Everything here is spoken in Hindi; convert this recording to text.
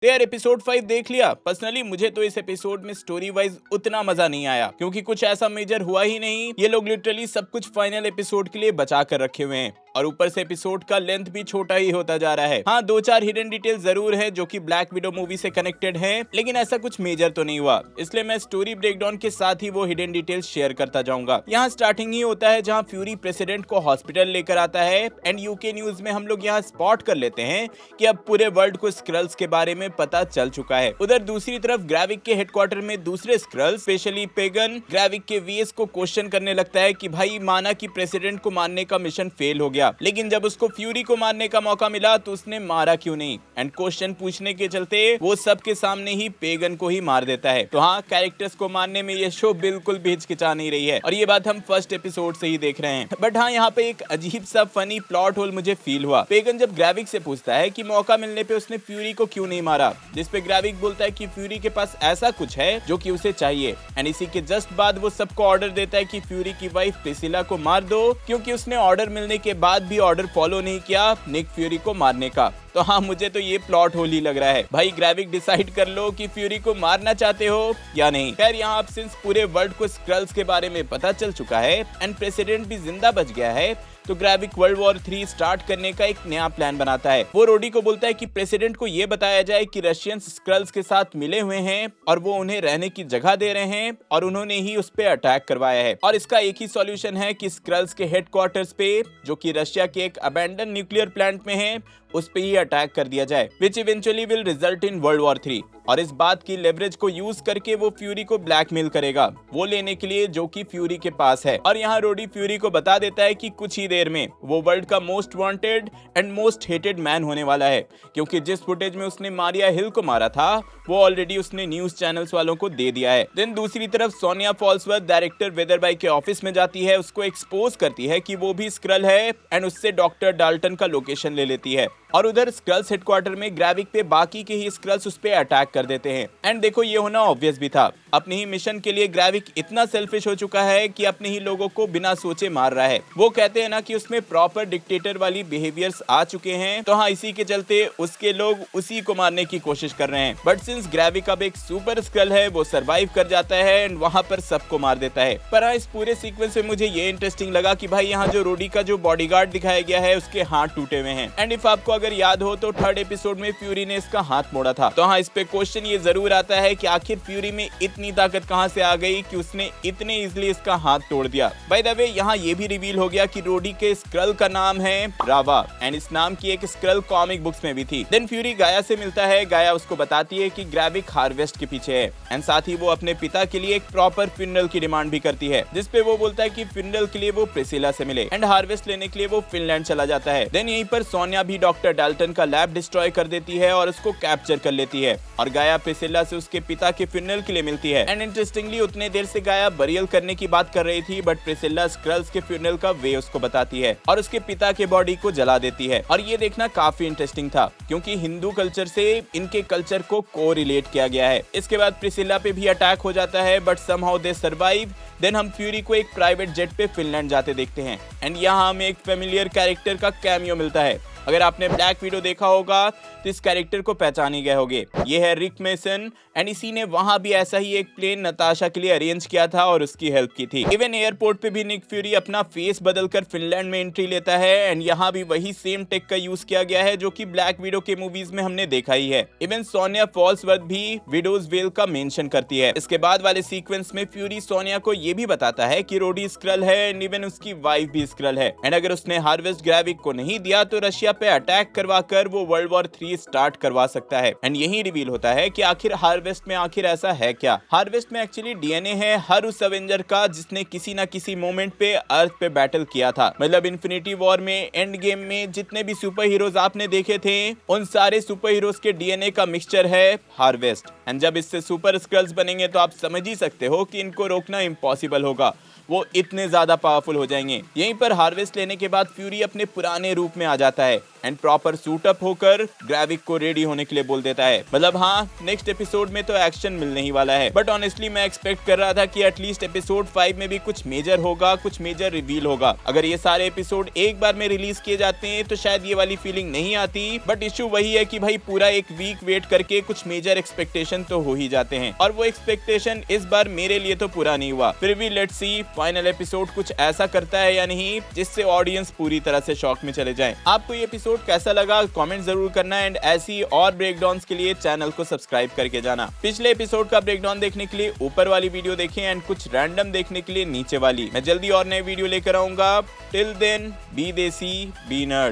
तो यार एपिसोड 5 देख लिया। पर्सनली मुझे तो इस एपिसोड में स्टोरी वाइज उतना मजा नहीं आया, क्योंकि कुछ ऐसा मेजर हुआ ही नहीं। ये लोग लिटरली सब कुछ फाइनल एपिसोड के लिए बचा कर रखे हुए हैं, और ऊपर से एपिसोड का लेंथ भी छोटा ही होता जा रहा है। हाँ, 2-4 हिडन डिटेल जरूर है जो कि ब्लैक विडो मूवी से कनेक्टेड है, लेकिन ऐसा कुछ मेजर तो नहीं हुआ। इसलिए मैं स्टोरी ब्रेकडाउन के साथ ही वो हिडन डिटेल्स शेयर करता जाऊंगा। यहाँ स्टार्टिंग ही होता है जहाँ फ्यूरी प्रेसिडेंट को हॉस्पिटल लेकर आता है, एंड यूके न्यूज में हम लोग यहाँ स्पॉट कर लेते हैं कि अब पूरे वर्ल्ड को स्क्रल्स के बारे में पता चल चुका है। उधर दूसरी तरफ ग्रेविक के हेडक्वार्टर में दूसरे स्क्रल्स, स्पेशली पेगन, ग्रेविक के वीएस को क्वेश्चन करने लगता है कि भाई माना कि प्रेसिडेंट को मारने का मिशन फेल हो गया, लेकिन जब उसको फ्यूरी को मारने का मौका मिला तो उसने मारा क्यों नहीं। एंड क्वेश्चन पूछने के चलते वो सबके सामने ही पेगन को ही मार देता है। तो हाँ, कैरेक्टर्स को मारने में ये शो बिल्कुल भी हिचकिचा नहीं रही है, और ये बात हम फर्स्ट एपिसोड से ही देख रहे हैं। बट हाँ, यहाँ पे एक अजीब सा फनी प्लॉट होल मुझे फील हुआ। पेगन जब ग्रेविक से पूछता है कि मौका मिलने पे उसने फ्यूरी को क्यों नहीं मारा, जिसपे ग्रेविक बोलता है कि फ्यूरी के पास ऐसा कुछ है जो कि उसे चाहिए। एंड इसी के जस्ट बाद वो सबको ऑर्डर देता है कि फ्यूरी की वाइफ प्रिसिला को मार दो, क्योंकि उसने ऑर्डर मिलने के बाद भी ऑर्डर फॉलो नहीं किया निक फ्यूरी को मारने का। तो हाँ, मुझे तो ये प्लॉट होल ही लग रहा है। भाई ग्रेविक डिसाइड कर लो कि फ्यूरी को मारना चाहते हो या नहीं। खैर, यहाँ अब सिंस पूरे वर्ल्ड को स्क्रल्स के बारे में पता चल चुका है एंड प्रेसिडेंट भी जिंदा बच गया है, तो ग्रेविक वर्ल्ड वॉर 3 स्टार्ट करने का एक नया प्लान बनाता है। वो रोडी को बोलता है कि प्रेसिडेंट को ये बताया जाए कि रशियंस स्क्रल्स के साथ मिले हुए हैं और वो उन्हें रहने की जगह दे रहे हैं, और उन्होंने ही उस पे अटैक करवाया है। और इसका एक ही सॉल्यूशन है कि स्क्रल्स के हेडक्वार्टर्स पे, जो कि रशिया के एक अबैंडन न्यूक्लियर प्लांट में है, उस पे ही अटैक कर दिया जाए, which eventually will result in world war 3। और इस बात की लेवरेज को यूज करके वो फ्यूरी को ब्लैकमेल करेगा वो लेने के लिए जो कि फ्यूरी के पास है। और यहाँ रोडी फ्यूरी को बता देता है कि कुछ ही देर में वो वर्ल्ड का most wanted and most hated man होने वाला है, क्योंकि जिस फुटेज में उसने मारिया हिल को मारा था वो ऑलरेडी उसने न्यूज चैनल्स वालों को दे दिया है। देन दूसरी तरफ सोनिया फॉल्सवर्थ डायरेक्टर वेदरबाई के ऑफिस में जाती है, उसको एक्सपोज करती है कि वो भी स्क्रल है, एंड उससे डॉक्टर डाल्टन का लोकेशन ले लेती है। और उधर स्क्रल्स हेडक्वार्टर में ग्रेविक पे बाकी के ही स्क्रल्स उस पे अटैक कर देते हैं। एंड देखो, ये होना ऑब्वियस भी था। अपने ही मिशन के लिए ग्रेविक इतना सेल्फिश हो चुका है कि अपने ही लोगों को बिना सोचे मार रहा है। वो कहते हैं ना कि उसमें प्रॉपर डिक्टेटर वाली बिहेवियर्स आ चुके हैं, तो हाँ, इसी के चलते उसके लोग उसी को मारने की कोशिश कर रहे हैं। बट सिंस ग्रेविक अब एक सुपर स्क्रल है, वो सर्वाइव कर जाता है एंड वहां पर सबको मार देता है। पर हाँ, इस पूरे सीक्वेंस में मुझे ये इंटरेस्टिंग लगा कि भाई यहाँ जो रोडी का जो बॉडीगार्ड दिखाया गया है उसके हाथ टूटे हुए हैं। एंड इफ आपको अगर याद हो तो थर्ड एपिसोड में फ्यूरी ने इसका हाथ मोड़ा था। तो हाँ, इस पे क्वेश्चन ये जरूर आता है कि आखिर फ्यूरी में इतनी ताकत कहां से आ गई कि उसने इतने इजीली इसका हाथ तोड़ दिया। बाय द वे, यहाँ ये भी रिवील हो गया कि रोडी के स्क्रल का नाम है रावा, एंड इस नाम की एक स्क्रल कॉमिक बुक्स में भी थी। देन फ्यूरी गाया से मिलता है। गाया उसको बताती है कि ग्रेविक हार्वेस्ट के पीछे है, एंड साथ ही वो अपने पिता के लिए एक प्रॉपर फ्यूनरल की डिमांड भी करती है, जिसपे वो बोलता है कि फ्यूनरल के लिए वो प्रिसिला से मिले, एंड हार्वेस्ट लेने के लिए वो फिनलैंड चला जाता है। देन यहीं पर सोनिया भी डॉक्टर डाल्टन का लैब डिस्ट्रॉय कर देती है और उसको कैप्चर कर लेती है, और गाया प्रिसिला से उसके पिता के फ्यूनरल के लिए मिलती है। एंड इंटरेस्टिंगली उतने देर से गाया बरियल करने की बात कर रही थी, बट प्रिसिला स्क्रल्स के फ्यूनरल का वे उसको बताती है और उसके पिता के बॉडी को जला देती है। और ये देखना काफी इंटरेस्टिंग था, क्योंकि हिंदू कल्चर से इनके कल्चर को को रिलेट किया गया है। इसके बाद प्रिसिला पे भी अटैक हो जाता है, but somehow they survive. Then हम फ्यूरी को एक प्राइवेट जेट पे फिनलैंड जाते देखते हैं, एंड यहाँ हमें एक फेमिलियर कैरेक्टर का कैमियो मिलता है। अगर आपने ब्लैक विडो देखा होगा तो इस कैरेक्टर को पहचान ही गए होंगे। ये है रिक मेसन, एंड इसी ने वहां भी ऐसा ही एक प्लेन नताशा के लिए अरेंज किया था और उसकी हेल्प की थी। इवन एयरपोर्ट पे भी निक फ्यूरी अपना फेस बदलकर फिनलैंड में एंट्री लेता है, एंड यहाँ भी वही सेम टेक का यूज किया गया है जो कि ब्लैक विडो के मूवीज में हमने देखा ही है। इवन सोनिया फॉल्सवर्थ भी विडोज वेल का मेंशन करती है। इसके बाद वाले सीक्वेंस में फ्यूरी सोनिया को ये भी बताता है कि रोडी स्क्रल है, एंड इवन उसकी वाइफ भी स्क्रल है, एंड अगर उसने हार्वेस्ट ग्रेविक को नहीं दिया तो रशिया पे अटैक करवा कर वो वर्ल्ड वॉर 3 स्टार्ट करवा सकता है। एंड यही रिवील होता है कि आखिर हार्वेस्ट में आखिर ऐसा है क्या। हार्वेस्ट में एक्चुअली डीएनए है हर उस अवेंजर का जिसने किसी ना किसी मोमेंट पे अर्थ पे बैटल किया था। मतलब इन्फिनिटी वॉर में, एंड गेम में जितने भी सुपर हीरोज आपने देखे थे, उन सारे सुपर हीरोज के डीएनए का मिक्सचर है हार्वेस्ट। एंड जब इससे सुपर स्क्रल्स बनेंगे तो आप समझ ही सकते हो कि इनको रोकना इम्पॉसिबल होगा, वो इतने ज्यादा पावरफुल हो जाएंगे। यहीं पर हार्वेस्ट लेने के बाद फ्यूरी अपने पुराने रूप में आ जाता है, एंड प्रॉपर सूट अप होकर ग्रेविक को रेडी होने के लिए बोल देता है। मतलब हाँ, नेक्स्ट एपिसोड में तो एक्शन मिलने ही वाला है, बट ऑनेस्टली मैं एक्सपेक्ट कर रहा था कि एटलीस्ट एपिसोड 5 में भी कुछ मेजर होगा, कुछ मेजर रिवील होगा। अगर ये सारे एपिसोड एक बार में रिलीज किए जाते हैं तो शायद ये वाली फीलिंग नहीं आती, बट इशू वही है कि भाई पूरा एक वीक वेट करके कुछ मेजर एक्सपेक्टेशन तो हो ही जाते हैं, और वो एक्सपेक्टेशन इस बार मेरे लिए तो पूरा नहीं हुआ। फिर भी लेट्स सी फाइनल एपिसोड कुछ ऐसा करता है या नहीं जिससे ऑडियंस पूरी तरह से शॉक में चले जाए। आपको ये एपिसोड कैसा लगा कमेंट जरूर करना, एंड ऐसी और ब्रेकडाउन्स के लिए चैनल को सब्सक्राइब करके जाना। पिछले एपिसोड का ब्रेकडाउन देखने के लिए ऊपर वाली वीडियो देखें एंड कुछ रैंडम देखने के लिए नीचे वाली। मैं जल्दी और नए वीडियो लेकर आऊंगा। टिल देन बी देसी बी नर्ड।